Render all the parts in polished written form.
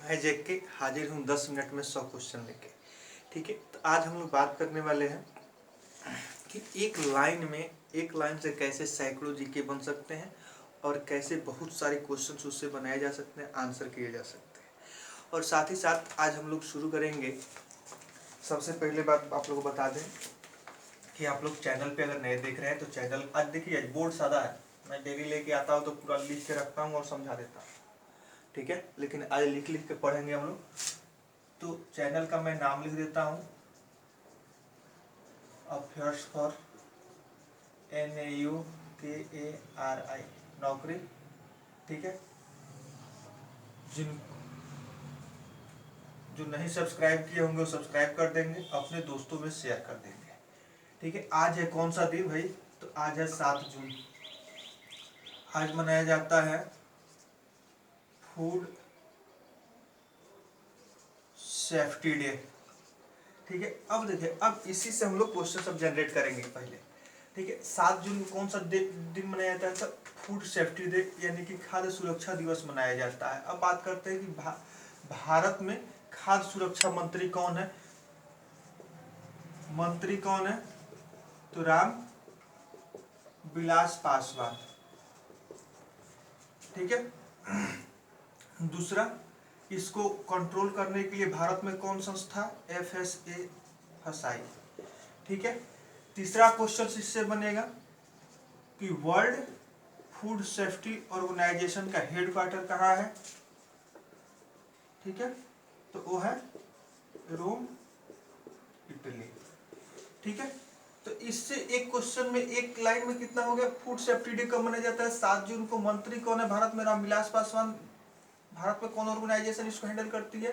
मैं जेक के हाजिर हूँ 10 मिनट में 100 क्वेश्चन लेके। ठीक है, तो आज हम लोग बात करने वाले हैं कि एक लाइन से कैसे सैकड़ों जीके बन सकते हैं और कैसे बहुत सारे क्वेश्चन उससे बनाए जा सकते हैं, आंसर किए जा सकते हैं। और साथ ही साथ आज हम लोग शुरू करेंगे। सबसे पहले बात आप लोगों को बता दें कि आप लोग चैनल पे अगर नए देख रहे हैं तो चैनल, आज देखिए बोर्ड सादा है, मैं डेली लेके आता हूँ तो पूरा लिख के रखता हूँ और समझा देता हूँ। ठीक है, लेकिन आज लिख लिख के पढ़ेंगे हम लोग। तो चैनल का मैं नाम लिख देता हूँ, अफेयर्स फॉर NAUKARI, नौकरी। ठीक है, जो नहीं सब्सक्राइब किए होंगे वो सब्सक्राइब कर देंगे, अपने दोस्तों में शेयर कर देंगे। ठीक है, आज है कौन सा दिन भाई? तो आज है 7 जून। आज मनाया जाता है फूड सेफ्टी डे। ठीक है, अब देखिए, अब इसी से हम लोग क्वेश्चन सब जनरेट करेंगे पहले। ठीक है, 7 जून को कौन सा दिन मनाया जाता है? फूड सेफ्टी डे यानी कि खाद्य सुरक्षा दिवस मनाया जाता है। अब बात करते हैं कि भारत में खाद्य सुरक्षा मंत्री कौन है? मंत्री कौन है? तो राम विलास पासवान। ठीक है, दूसरा, इसको कंट्रोल करने के लिए भारत में कौन संस्था? FSSAI। ठीक है, तीसरा क्वेश्चन इससे बनेगा कि वर्ल्ड फूड सेफ्टी ऑर्गेनाइजेशन का हेडक्वार्टर कहाँ है? ठीक है, तो वो है रोम, इटली। ठीक है, तो इससे एक क्वेश्चन में, एक लाइन में कितना हो गया? फूड सेफ्टी डे कब मनाया जाता है? 7 जून को। मंत्री कौन है भारत में? रामविलास पासवान। भारत में कौन ऑर्गेनाइजेशन इसको हैंडल करती है?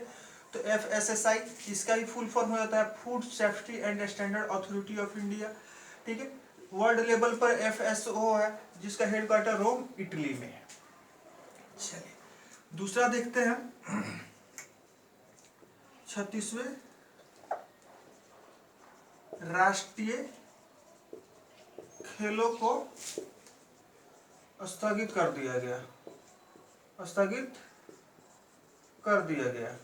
तो FSSAI। इसका ही फुल फॉर्म हो जाता है food safety and standard authority of India. ठीक है, वर्ल्ड लेवल पर FSO है जिसका हेडक्वार्टर रोम, इटली में है। चलिए, दूसरा देखते हैं। 36वें राष्ट्रीय खेलों को स्थगित कर दिया गया। स्थगित कर दिया गया।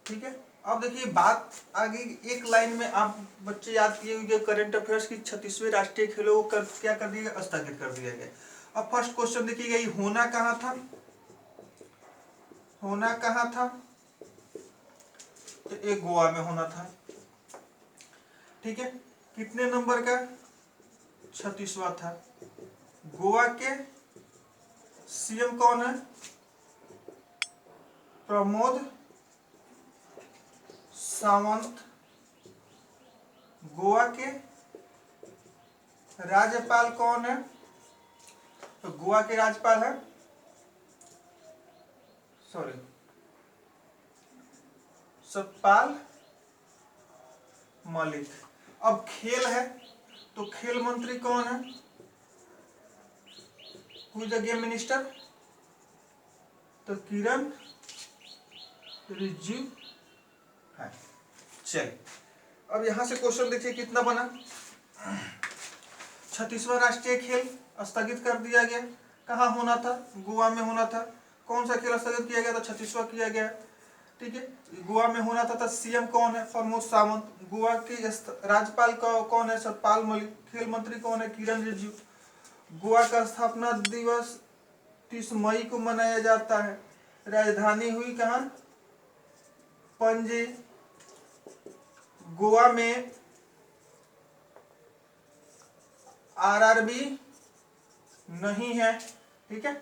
ठीक है, अब देखिए बात आगे एक लाइन में आप बच्चे याद किए हुए करंट अफेयर्स की 36वें राष्ट्रीय खेलों को क्या कर दिया गया? स्थगित कर दिया गया। अब फर्स्ट क्वेश्चन देखिएगा, ये होना कहाँ था? होना कहाँ था? तो एक गोवा में होना था। ठीक है, कितने नंबर का? 36वां था। गोवा के CM कौन है? प्रमोद सावंत। गोवा के राज्यपाल कौन है? तो गोवा के राज्यपाल है, सॉरी, सतपाल मलिक। अब खेल है तो खेल मंत्री कौन है? Who is the game minister? तो किरण रिजिजू है। चलिए, अब यहां से क्वेश्चन देखिए कितना बना। 36वां राष्ट्रीय खेल स्थगित कर दिया गया। कहाँ होना था? गोवा में होना था। कौन सा खेल स्थगित किया गया? तो 36वां किया गया। ठीक है, गोवा में होना था। CM कौन है? प्रमोद सावंत। गोवा के राज्यपाल कौन है? सतपाल मलिक। खेल मंत्री कौन है? किरण रिजिजू। गोवा का स्थापना दिवस 30 मई को मनाया जाता है। राजधानी हुई कहाँ? पणजी। गोवा में RRB नहीं है। ठीक है,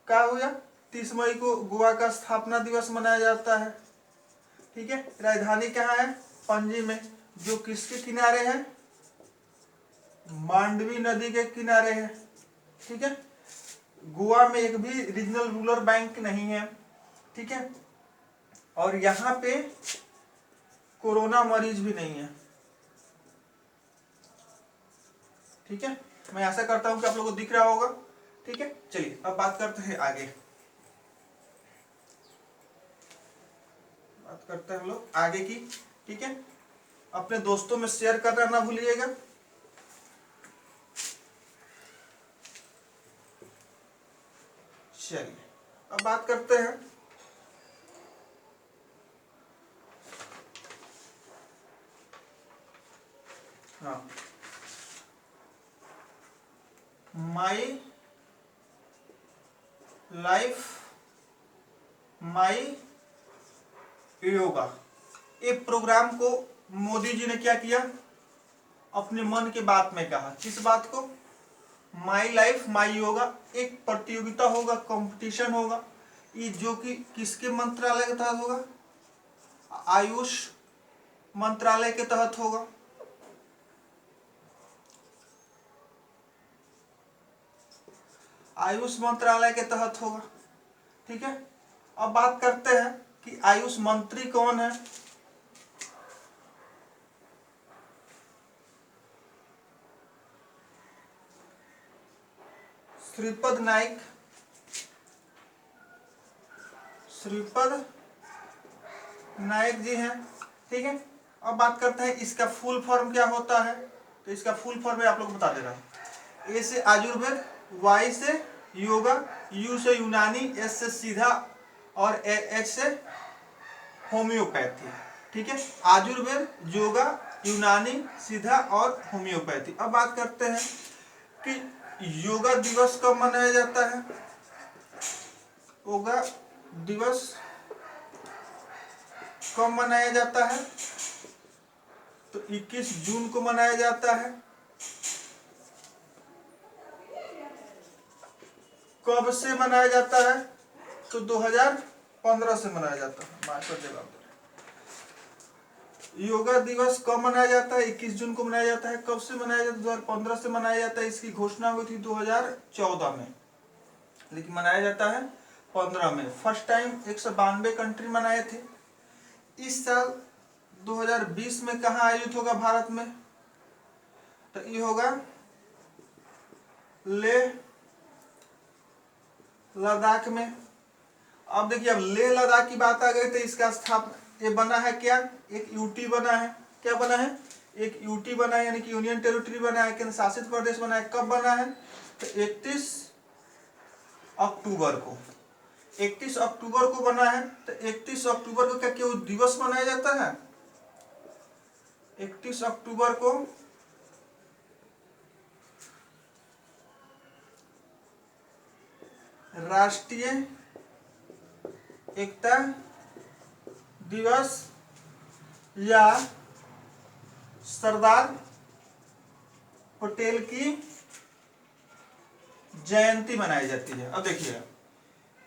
क्या हुआ? 30 मई को गोवा का स्थापना दिवस मनाया जाता है। ठीक है, राजधानी कहाँ है? पणजी में, जो किसके किनारे है? मांडवी नदी के किनारे है। ठीक है, गोवा में एक भी रीजनल रूरल बैंक नहीं है। ठीक है, और यहाँ पे कोरोना मरीज भी नहीं है। ठीक है, मैं आशा करता हूं कि आप लोगों को दिख रहा होगा। ठीक है, चलिए अब बात करते हैं आगे। बात करते हैं हम लोग आगे की। ठीक है, अपने दोस्तों में शेयर करना ना भूलिएगा। चलिए अब बात करते हैं हाँ, माई लाइफ माई योगा, एक प्रोग्राम को मोदी जी ने क्या किया, अपने मन के बात में कहा। किस बात को? My life my yoga. एक प्रतियोगिता होगा, कंपटीशन होगा, ये जो कि किसके मंत्रालय के तहत होगा? आयुष मंत्रालय के तहत होगा। आयुष मंत्रालय के तहत होगा। ठीक है, अब बात करते हैं कि आयुष मंत्री कौन है। श्रीपद नाइक, श्रीपद नायक जी हैं। ठीक है, अब बात करते हैं इसका फुल फॉर्म क्या होता है। तो इसका फुल फॉर्म मैं आप लोग को बता दे रहा हूँ। ए से आयुर्वेद, वाई से योगा, यू से यूनानी, एस से सीधा और एच से होम्योपैथी। ठीक है, आयुर्वेद, योगा, यूनानी, सीधा और होम्योपैथी। अब बात करते हैं कि योगा दिवस कब मनाया जाता है। योगा दिवस कब मनाया जाता है? तो 21 जून को मनाया जाता है। कब से मनाया जाता है? तो 2015 से मनाया जाता है। मास्टर जवाब दे रहे हैं। योगा दिवस कब मनाया जाता है? 21 जून को मनाया जाता है। कब से मनाया जाता है? 2015 से मनाया जाता है। इसकी घोषणा हुई थी 2014 में, लेकिन मनाया जाता है 15 में। फर्स्ट टाइम 192 कंट्री मनाए थे। इस साल 2020 में कहाँ आयोजित होगा भारत में? तो ये होगा लेह लद्दाख में। अब देखिए, अब लेह लद्दाख की बात आ गई तो इसका स्थापना ये बना है क्या? एक यूटी बना है। क्या बना है? एक यूटी बना है, यानी कि यूनियन टेरिटरी बना है, केंद्र शासित प्रदेश बना है। कब बना है? तो 31 अक्टूबर को। 31 अक्टूबर को बना है। तो 31 अक्टूबर को क्या क्यों दिवस मनाया जाता है? 31 अक्टूबर को राष्ट्रीय एकता दिवस या सरदार पटेल की जयंती मनाई जाती है। अब देखिए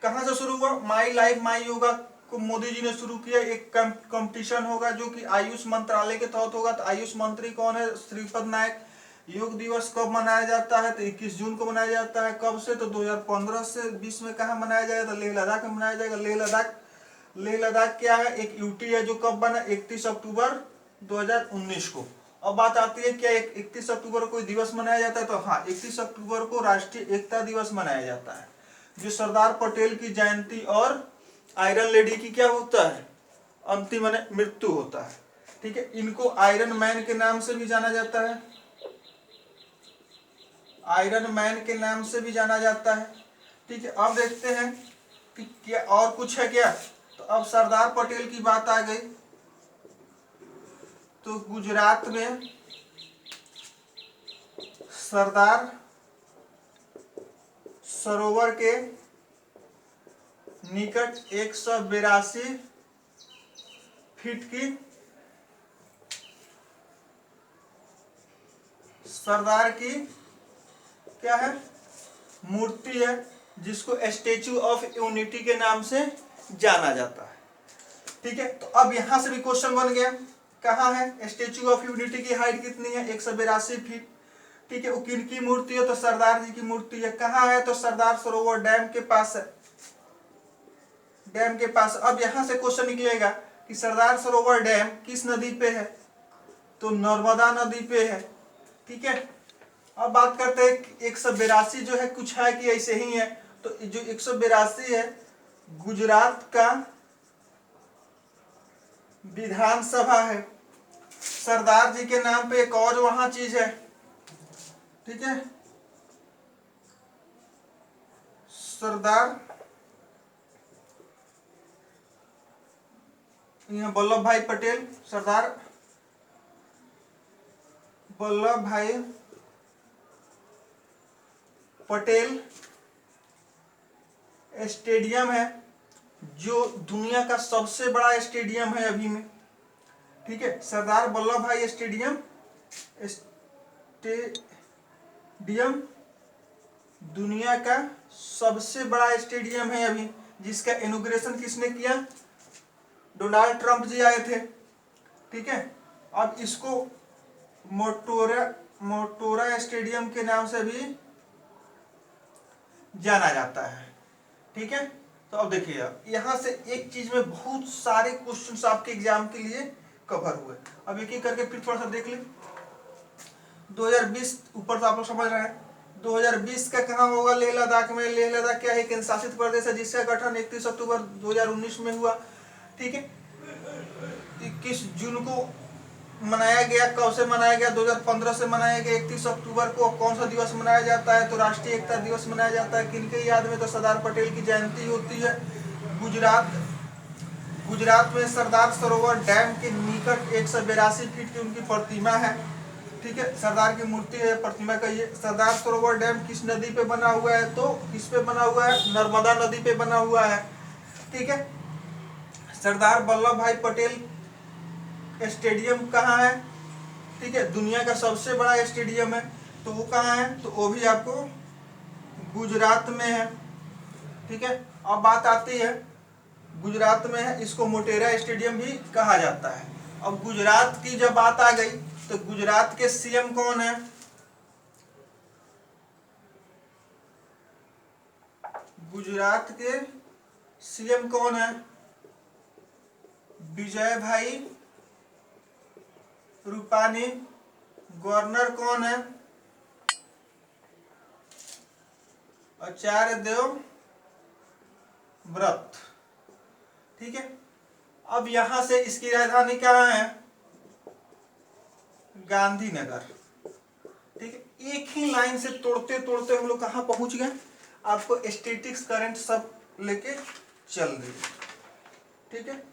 कहां से शुरू हुआ। माई लाइफ माई योगा को मोदी जी ने शुरू किया। एक कंपटीशन होगा जो कि आयुष मंत्रालय के तहत होगा। तो आयुष मंत्री कौन है? श्रीपद नायक। योग दिवस कब मनाया जाता है? तो 21 जून को मनाया जाता है। कब से? तो 2015 से 20 में कहा मनाया जाएगा? तो लेह लद्दाख में मनाया जाएगा। लेह लद्दाख क्या है? एक यूटी है जो कब बना? 31 अक्टूबर 2019 को। अब बात आती है क्या 31 अक्टूबर को कोई दिवस मनाया जाता है? तो हाँ, 31 अक्टूबर को राष्ट्रीय एकता दिवस मनाया जाता है, जो सरदार पटेल की जयंती और आयरन लेडी की क्या होता है? अंतिम मृत्यु होता है। ठीक है, इनको आयरन मैन के नाम से भी जाना जाता है। आयरन मैन के नाम से भी जाना जाता है। ठीक है, अब देखते हैं कि क्या और कुछ है क्या। तो अब सरदार पटेल की बात आ गई तो गुजरात में सरदार सरोवर के निकट 182 फीट की सरदार की क्या है? मूर्ति है, जिसको स्टैचू ऑफ यूनिटी के नाम से जाना जाता है। ठीक है, तो अब यहां से भी क्वेश्चन बन गया, कहाँ है स्टैचू ऑफ यूनिटी की हाइट कितनी है? 182 फीट। ठीक है, वो किनकी मूर्ति है? तो सरदार जी की मूर्ति है। कहाँ है? तो सरदार सरोवर डैम के पास है। डैम के पास। अब यहां से क्वेश्चन निकलेगा कि सरदार सरोवर डैम किस नदी पे है? तो नर्मदा नदी पे है। ठीक है, अब बात करते हैं 182 जो है, कुछ है कि ऐसे ही है? तो जो 182 है, गुजरात का विधानसभा है। सरदार जी के नाम पे एक और वहां चीज है। ठीक है, सरदार वल्लभ भाई पटेल, सरदार वल्लभ भाई पटेल स्टेडियम है, जो दुनिया का सबसे बड़ा स्टेडियम है अभी में। ठीक है, सरदार वल्लभ भाई स्टेडियम दुनिया का सबसे बड़ा स्टेडियम है अभी, जिसका इनॉग्रेशन किसने किया? डोनाल्ड ट्रंप जी आए थे। ठीक है, अब इसको मोटेरा स्टेडियम के नाम से भी जाना जाता है। ठीक है, तो अब देखिए यहां से एक चीज में बहुत सारे क्वेश्चंस आपके एग्जाम के लिए कवर हुए। अब एक एक करके फिर थोड़ा सा देख ले। 2020 ऊपर तो आप लोग समझ रहे हैं। 2020 का कहाँ होगा? लेह लद्दाख में। लेह लद्दाख क्या है? केंद्र शासित प्रदेश है, जिसका गठन 31 अक्टूबर 2019 में हुआ। ठीक है, 21 जून को मनाया गया। कब से मनाया गया? 2015 से मनाया गया 31 अक्टूबर को। कौन सा दिवस मनाया जाता है? तो राष्ट्रीय एकता दिवस मनाया जाता है। किनके याद में? तो सरदार पटेल की जयंती होती है। गुजरात में सरदार सरोवर डैम के निकट 182 फीट की उनकी प्रतिमा है। ठीक है, सरदार की मूर्ति है, प्रतिमा कहिए। सरदार सरोवर डैम किस नदी पे बना हुआ है? तो किस पे बना हुआ है? नर्मदा नदी पे बना हुआ है। ठीक है, सरदार वल्लभ भाई पटेल स्टेडियम कहाँ है? ठीक है, दुनिया का सबसे बड़ा स्टेडियम है, तो वो कहाँ है? तो वो भी आपको गुजरात में है। ठीक है, अब बात आती है गुजरात में है, इसको मोटेरा स्टेडियम भी कहा जाता है। अब गुजरात की जब बात आ गई तो गुजरात के सीएम कौन है? गुजरात के सीएम कौन है? विजय भाई रूपानी। गवर्नर कौन है? आचार्य देवव्रत। ठीक है, अब यहां से इसकी राजधानी कहाँ है? गांधीनगर। ठीक है, एक ही लाइन से तोड़ते तोड़ते हम लोग कहाँ पहुंच गए? आपको स्टैटिक्स करंट सब लेके चल रही है। ठीक है,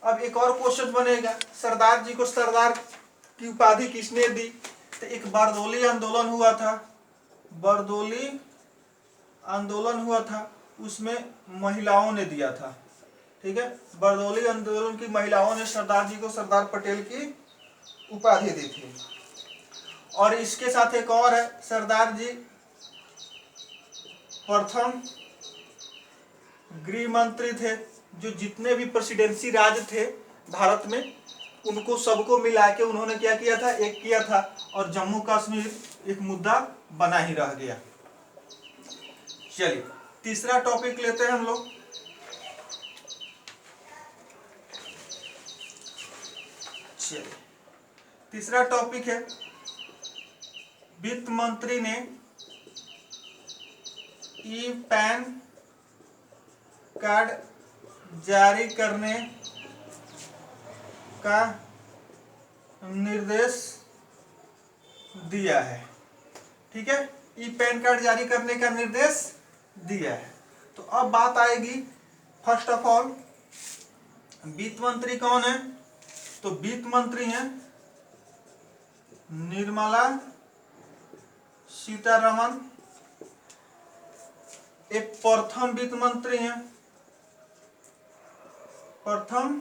अब एक और क्वेश्चन बनेगा, सरदार जी को सरदार की उपाधि किसने दी? तो एक बारदोली आंदोलन हुआ था। बारदोली आंदोलन हुआ था, उसमें महिलाओं ने दिया था। ठीक है, बारदोली आंदोलन की महिलाओं ने सरदार जी को सरदार पटेल की उपाधि दी थी। और इसके साथ एक और है, सरदार जी प्रथम गृह मंत्री थे, जो जितने भी प्रेसिडेंसी राज थे भारत में उनको सबको मिला के उन्होंने क्या किया था? एक किया था। और जम्मू कश्मीर एक मुद्दा बना ही रह गया। चलिए तीसरा टॉपिक लेते हैं हम लोग। चलिए तीसरा टॉपिक है, वित्त मंत्री ने ई पैन कार्ड जारी करने का निर्देश दिया है। ठीक है, ई पैन कार्ड जारी करने का निर्देश दिया है। तो अब बात आएगी, फर्स्ट ऑफ ऑल वित्त मंत्री कौन है? तो वित्त मंत्री हैं निर्मला सीतारमण। एक प्रथम वित्त मंत्री हैं, प्रथम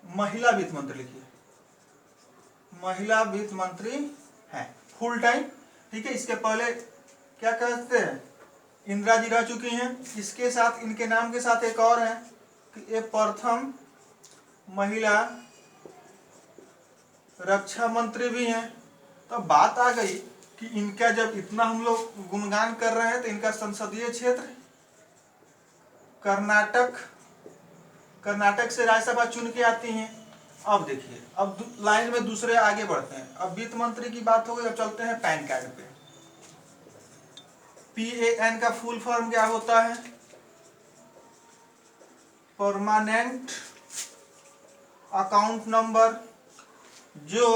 महिला वित्त मंत्री लिखिए, महिला वित्त मंत्री है फुल टाइम। ठीक है, इसके पहले क्या कहते हैं? इंदिरा जी रह चुकी हैं। इसके साथ इनके नाम के साथ एक और है कि ये प्रथम महिला रक्षा मंत्री भी हैं। तो बात आ गई कि इनका जब इतना हम लोग गुणगान कर रहे हैं तो इनका संसदीय क्षेत्र कर्नाटक से राज्यसभा चुन के आती हैं। अब देखिए, अब लाइन में दूसरे आगे बढ़ते हैं। अब वित्त मंत्री की बात हो गई, अब चलते हैं पैन कार्ड पे। PAN का फुल फॉर्म क्या होता है? परमानेंट अकाउंट नंबर, जो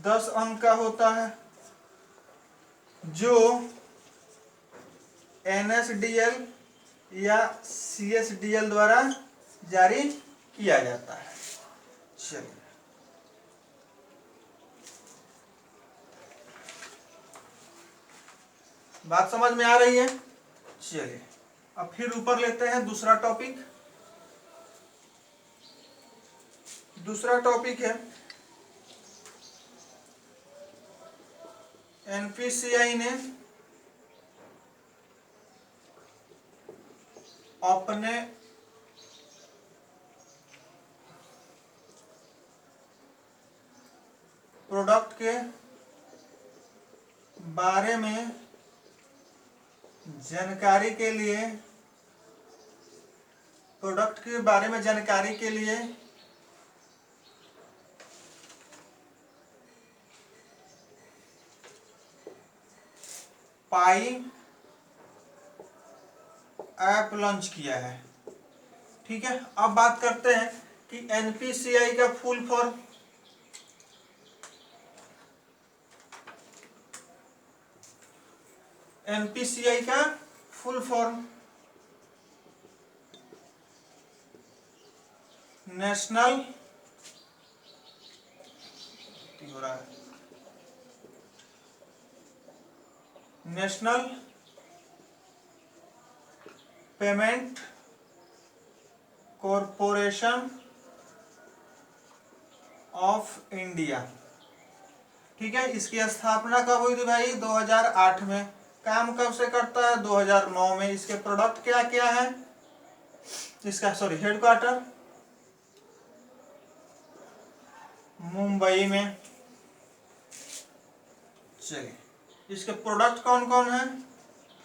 10 अंक का होता है, जो NSDL या CSDL द्वारा जारी किया जाता है। चलिए बात समझ में आ रही है? चलिए अब फिर ऊपर लेते हैं दूसरा टॉपिक। दूसरा टॉपिक है एनपीसीआई ने अपने प्रोडक्ट के बारे में जानकारी के लिए पाई ऐप लॉन्च किया है। ठीक है, अब बात करते हैं कि एनपीसीआई का फुल फॉर्म। एनपीसीआई का फुल फॉर्म नेशनल हो रहा है national payment corporation of India. ठीक है, इसकी स्थापना कब हुई थी भाई? 2008 में। काम कब से करता है? 2009 में। इसके प्रोडक्ट क्या क्या है? इसका हेडक्वार्टर मुंबई में। चलिए, इसके प्रोडक्ट कौन कौन है?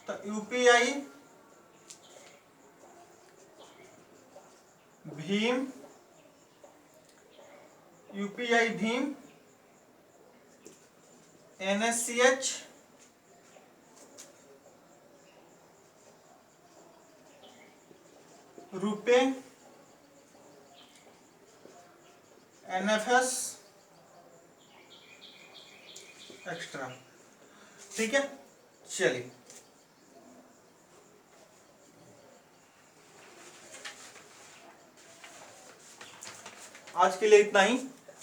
तो UPI Bhim, NSCH, RuPay, NFS extra. ठीक है, चलिए आज के लिए इतना ही।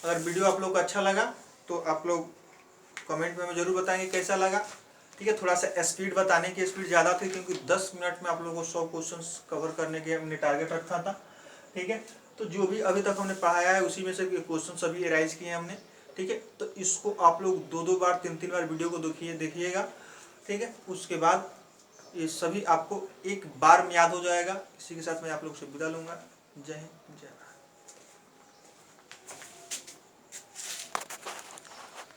अगर वीडियो आप लोग को अच्छा लगा तो आप लोग कमेंट में जरूर बताएंगे कैसा लगा। ठीक है, थोड़ा सा स्पीड बताने की स्पीड ज़्यादा थी क्योंकि 10 मिनट में आप लोगों को 100 क्वेश्चंस कवर करने के हमने टारगेट रखा था। ठीक है, तो जो भी अभी तक हमने पढ़ाया है उसी में से क्वेश्चन सभी एराइज किए हैं हमने। ठीक है, तो इसको आप लोग 2-2 बार 3-3 बार वीडियो को देखिएगा। ठीक है, उसके बाद ये सभी आपको एक बार में याद हो जाएगा। इसी के साथ मैं आप लोग से विदा लूँगा। जय हिंद, जय भारत।